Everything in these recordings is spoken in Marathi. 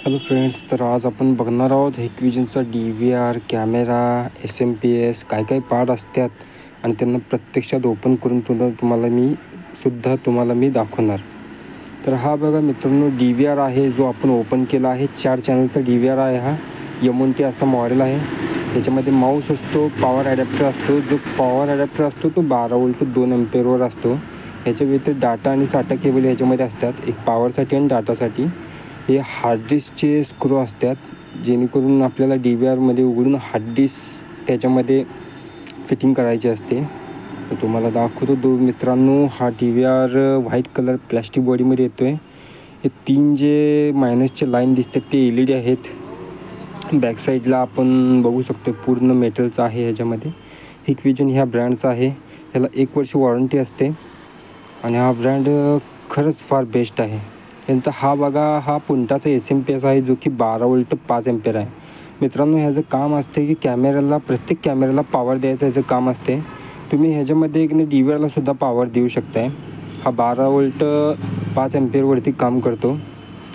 हॅलो फ्रेंड्स, तर आज आपण बघणार आहोत हिकविजनचा DVR कॅमेरा SMS काय काय पार्ट असतात आणि त्यांना प्रत्यक्षात ओपन करून तुम्हाला मी दाखवणार. तर हा बघा मित्रांनो, DVR आहे जो आपण ओपन केला आहे. 4 चॅनलचा DVR आहे. हा M1T असा मॉडेल आहे. ह्याच्यामध्ये माऊस असतो, पॉवर ॲडॅप्टर असतो. जो पॉवर ॲडॅप्टर असतो तो 12 वोल्ट 2 एम्पेअरवर असतो. ह्याच्या व्यतिरिक्त डाटा आणि साठा केबल ह्याच्यामध्ये असतात, एक पॉवरसाठी आणि डाटासाठी. हे हार्ड डिस्कचे स्क्रू असतात, जेणेकरून आपल्याला DVRमध्ये उघडून हार्ड डिस्क त्याच्यामध्ये फिटिंग करायची असते. तर तुम्हाला दाखवतो मित्रांनो, हा DVR व्हाईट कलर प्लॅस्टिक बॉडीमध्ये येतो आहे. हे 3 जे मायनसचे लाईन दिसतात ते LED आहेत. बॅक साईडला आपण बघू शकतो पूर्ण मेटलचं आहे. ह्याच्यामध्ये हिकविजन ह्या ब्रँडचा आहे. ह्याला 1 वर्ष वॉरंटी असते आणि हा ब्रँड खरंच फार बेस्ट आहे. नंतर हा बघा, हा पुंटाचा SMS आहे जो की 12 वोल्ट 5 एम्पेअर आहे. मित्रांनो, ह्याचं काम असते की प्रत्येक कॅमेऱ्याला पॉवर द्यायचं ह्याचं काम असते. तुम्ही ह्याच्यामध्ये एक DVRला सुद्धा पॉवर देऊ शकताय. हा 12 वोल्ट 5 एम्पेअरवरती काम करतो.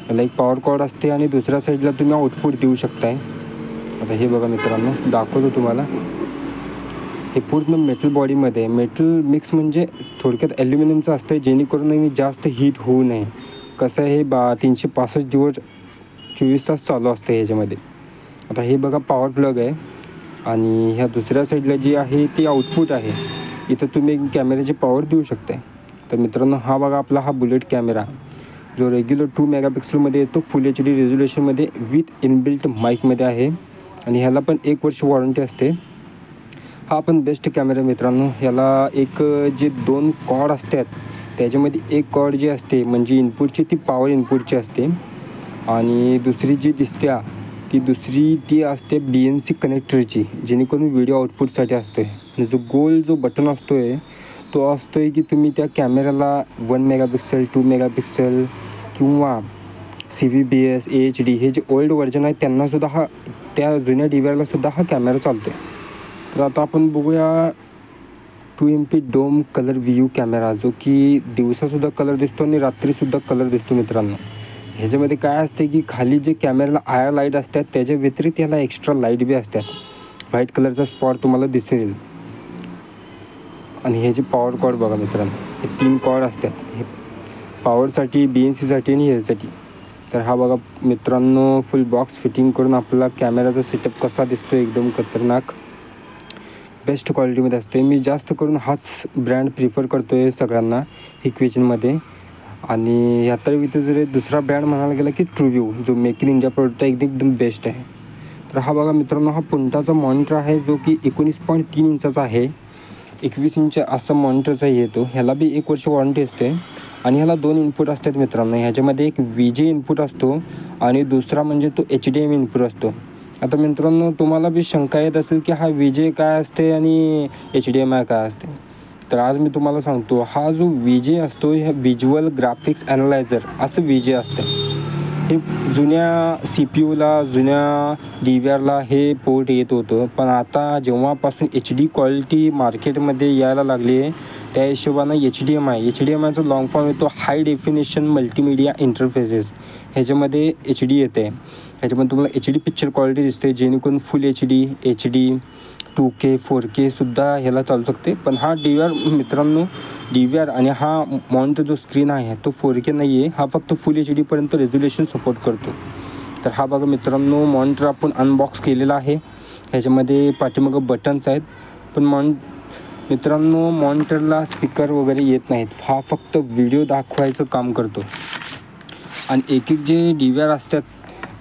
याला एक पॉवर कॉर्ड असते आणि दुसऱ्या साईडला तुम्ही आउटपुट देऊ शकताय. आता हे बघा मित्रांनो, दाखवतो तुम्हाला. हे पूर्ण मेटल बॉडीमध्ये, मेटल मिक्स म्हणजे थोडक्यात ॲल्युमिनियमचं असतं, जेणेकरून जास्त हीट होऊ नये. कसं आहे, 365 दिवस 24 तास चालू असतं ह्याच्यामध्ये. आता हे बघा पॉवर प्लग आहे आणि ह्या दुसऱ्या साईडला जी आहे ती आउटपुट आहे. इथं तुम्ही कॅमेऱ्याची पॉवर देऊ शकताय. तर मित्रांनो, हा बघा आपला हा बुलेट कॅमेरा जो रेग्युलर 2 मेगापिक्सलमध्ये येतो, फुल HD रेझोल्युशनमध्ये विथ इनबिल्ट माईकमध्ये आहे आणि ह्याला पण 1 वर्ष वॉरंटी असते. हा पण बेस्ट कॅमेरा मित्रांनो. ह्याला एक जे 2 कॉर्ड असतात त्याच्यामध्ये एक कॉर्ड जी असते म्हणजे इनपुटची, ती पॉवर इनपुटची असते आणि दुसरी जी दिसते ती असते BNC कनेक्टरची, जेणेकरून व्हिडिओ आउटपुटसाठी असतो आहे. आणि जो बटन असतो आहे तो असतो आहे की तुम्ही त्या कॅमेऱ्याला 1 मेगापिक्सल 2 मेगापिक्सल किंवा CVBS HD हे जे ओल्ड व्हर्जन आहे त्यांनासुद्धा त्या जुन्या DVRला सुद्धा हा कॅमेरा चालतो आहे. तर आता आपण बघूया 2MP dome colour VU camera, जो की दिवसासुद्धा कलर दिसतो आणि रात्रीसुद्धा कलर दिसतो मित्रांनो. ह्याच्यामध्ये काय असते की खाली जे कॅमेऱ्याला IR लाईट असतात त्याच्या व्यतिरिक्त ह्याला एक्स्ट्रा लाईट बी असतात. व्हाईट कलरचा स्पॉट तुम्हाला दिसून येईल. आणि हे जे पॉवर कॉर्ड बघा मित्रांनो, हे 3 कॉर्ड असतात, हे पॉवरसाठी, BNCसाठी आणि ह्यासाठी. तर हा बघा मित्रांनो, फुल बॉक्स फिटिंग करून आपला कॅमेराचा सेटअप कसा दिसतो, एकदम खतरनाक बेस्ट क्वालिटीमध्ये असते. मी जास्त करून हाच ब्रँड प्रिफर करतो आहे सगळ्यांना हिकविजनमध्ये. आणि ह्या तर इथे जर दुसरा ब्रँड म्हणायला गेला की TrueView, जो मेक इन इंडिया प्रोडक्ट आहे, एकदम बेस्ट आहे. तर हा बघा मित्रांनो, हा पुंटाचा मॉनिटर आहे जो की 19.3 इंचाचा आहे. 21 इंच असं मॉनिटरचा येतो. ह्याला बी 1 वर्ष वॉरंटी असते आणि ह्याला 2 इनपुट असतात मित्रांनो. ह्याच्यामध्ये एक VJ इनपुट असतो आणि दुसरा म्हणजे तो HDMI इनपुट असतो. आता मित्रांनो, तुम्हाला बी शंका येत असेल की हा VJ काय असते आणि HDMI काय असते. तर आज मी तुम्हाला सांगतो, हा जो VJ असतो हे व्हिज्युअल ग्राफिक्स ॲनालायझर असं VJ असतं. हे जुन्या CPUला, जुन्या DVRला हे पोर्ट येत होतं, पण आता जेव्हापासून HD क्वालिटी मार्केटमध्ये यायला लागली आहे त्या हिशोबानं HDMIचा लॉंग फॉर्म येतो हाय डेफिनेशन मल्टीमीडिया इंटरफेसेस. ह्याच्यामध्ये HD येते. ह्याच्यामध्ये तुम्हाला HD पिक्चर क्वालिटी दिसते, जेणेकरून फुल HD 2K 4K सुद्धा ह्याला चालू शकते. पण हा DVR मित्रांनो, DVR आणि हा मॉनिटर जो स्क्रीन आहे तो 4K नाही आहे, हा फक्त फुल HDपर्यंत रेझोल्युशन सपोर्ट करतो. तर हा बघा मित्रांनो, मॉनिटर आपण अनबॉक्स केलेला आहे. ह्याच्यामध्ये पाठीमागं बटन्स आहेत, पण मित्रांनो मॉनिटरला स्पीकर वगैरे येत नाहीत. हा फक्त व्हिडिओ दाखवायचं काम करतो. आणि एक जे DVR असतात,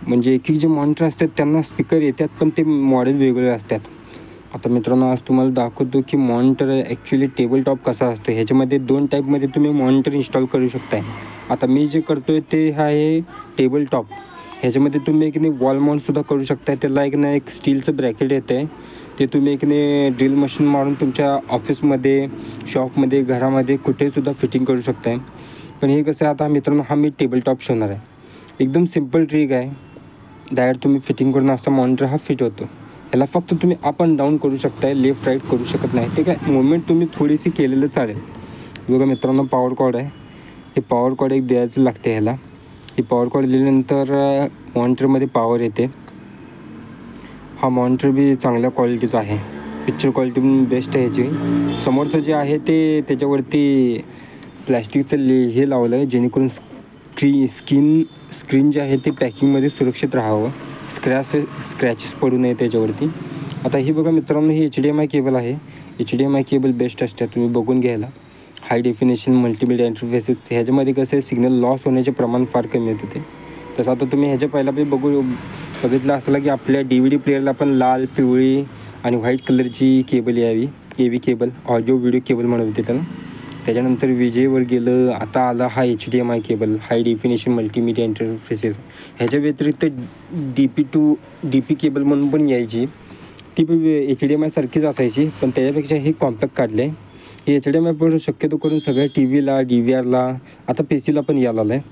म्हणजे एक जे मॉनिटर असतात त्यांना स्पीकर येतात, पण ते मॉडेल वेगळे असतात. आता मित्रांनो, आज तुम्हाला दाखवतो की मॉनिटर ॲक्च्युली टेबल टॉप कसा असतो. ह्याच्यामध्ये 2 टाईपमध्ये तुम्ही मॉनिटर इन्स्टॉल करू शकताय. आता मी जे करतो आहे ते आहे टेबल टॉप. ह्याच्यामध्ये तुम्ही वॉल माउंटसुद्धा करू शकताय. त्याला एक स्टीलचं ब्रॅकेट येतं आहे, ते तुम्ही ड्रिल मशीन मारून तुमच्या ऑफिसमध्ये, शॉपमध्ये, घरामध्ये कुठेसुद्धा फिटिंग करू शकताय. पण हे कसं आहे, आता मित्रांनो हा मी टेबल टॉप शिवणार आहे. एकदम सिम्पल ट्रिक आहे. डायरेक्ट तुम्ही फिटिंग करून असा मॉनिटर हा फिट होतो. ह्याला फक्त तुम्ही अप अँड डाऊन करू शकताय, लेफ्ट राईट करू शकत नाही. ते काय मुवमेंट तुम्ही थोडीशी केलेलं चालेल. बघा मित्रांनो, पॉवर कॉर्ड आहे. हे पॉवर कॉर्ड एक द्यायचं लागते ह्याला. ही पॉवर कॉर्ड दिल्यानंतर मॉनिटरमध्ये पॉवर येते. हा मॉनिटर बी चांगल्या क्वालिटीचा आहे. पिक्चर क्वालिटी पण बेस्ट आहे ह्याची. समोरचं जे आहे ते त्याच्यावरती प्लॅस्टिकचं हे लावलं आहे जेणेकरून स्क्रीन जे आहे ते पॅकिंगमध्ये सुरक्षित राहावं, स्क्रॅचेस पडू नये त्याच्यावरती. आता ही बघा मित्रांनो, ही HDMI केबल आहे. HDMI केबल बेस्ट असते, तुम्ही बघून घ्यायला. हाय डेफिनेशन मल्टीमीडिया इंटरफेसेस ह्याच्यामध्ये कसं आहे, सिग्नल लॉस होण्याचे प्रमाण फार कमी होते ते. तसं आता तुम्ही ह्याच्या पहिला बघितलं असलं की आपल्या DVD प्लेअरला पण लाल, पिवळी आणि व्हाईट कलरची केबल यावी, AV cable, audio video cable म्हणत होते त्याला. त्याच्यानंतर विजेवर गेलं, आता आला हा HDMI केबल, हाय डेफिनेशन मल्टीमीडिया इंटरफेसेस. ह्याच्या व्यतिरिक्त DP केबल म्हणून पण यायची, ती पण HDMI सारखीच असायची, पण त्याच्यापेक्षा हे कॉम्पॅक्ट काढलं आहे. हे HDMI पण शक्यतो करून सगळ्या TVला, DVRला, आता PCला पण यायला आलं आहे.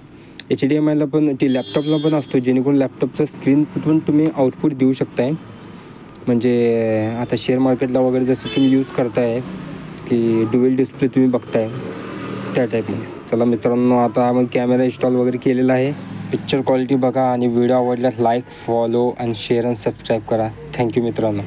HDMIला पण लॅपटॉपला पण असतो, जेणेकरून लॅपटॉपचं स्क्रीन पण तुम्ही आउटपुट देऊ शकताय. म्हणजे आता शेअर मार्केटला वगैरे जसं तुम्ही यूज करताय की ड्युएल डिस्प्ले तुम्ही बघताय त्या टाईपमध्ये. चला मित्रांनो, आता मग कॅमेरा इन्स्टॉल वगैरे केलेला आहे. पिक्चर क्वालिटी बघा आणि व्हिडिओ आवडल्यास लाईक, फॉलो आणि शेअर आणि सबस्क्राईब करा. थँक्यू मित्रांनो.